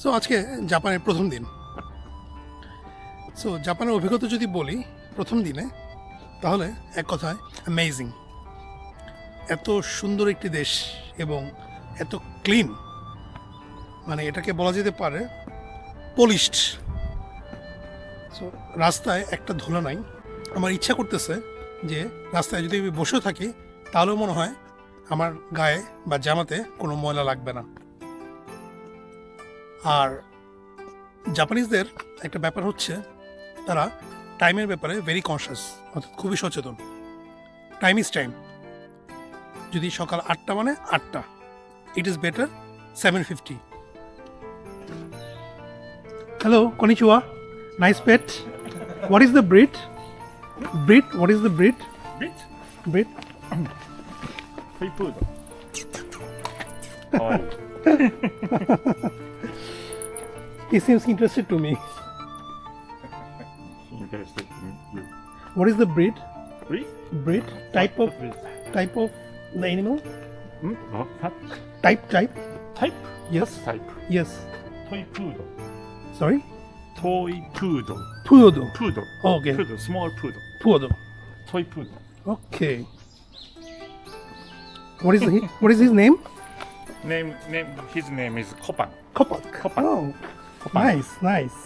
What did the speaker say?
So আজকে জাপানের প্রথম দিন। সো জাপানের অভিজ্ঞতা যদি বলি প্রথম দিনে, তাহলে এক কথায় অ্যামেজিং। এত সুন্দর একটি দেশ এবং এত ক্লিন, মানে এটাকে বলা যেতে পারে পলিশড। সো রাস্তায় একটা ধুলা নাই। আমার ইচ্ছা করতেছে যে রাস্তায় যদি আমি বসেও থাকি তাহলেও মনে হয় আমার গায়ে বা জামাতে কোনো ময়লা লাগবে না। আর জাপানিজদের একটা ব্যাপার হচ্ছে তারা টাইমের ব্যাপারে ভেরি কনসিয়াস, অর্থাৎ খুবই সচেতন। Time is time. যদি সকাল 8টা মানে 8টা, it is better 7:50। Hello, konnichiwa, nice pet. What is the breed? What is the breed? Bit? Breed? Toy poodle. How are you? He seems interested to me. Interested in you. What is the breed? Breed? Breed? Type of the animal? What? Type? Type? Yes. Type. Yes. Toy poodle. Sorry? Toy poodle. Poodle. Poodle. Okay. Poodle. Small poodle. Poodle. Toy poodle. Okay. What is his name? His name is Kopan. Kopak. Kopak. Oh, Kopan. nice.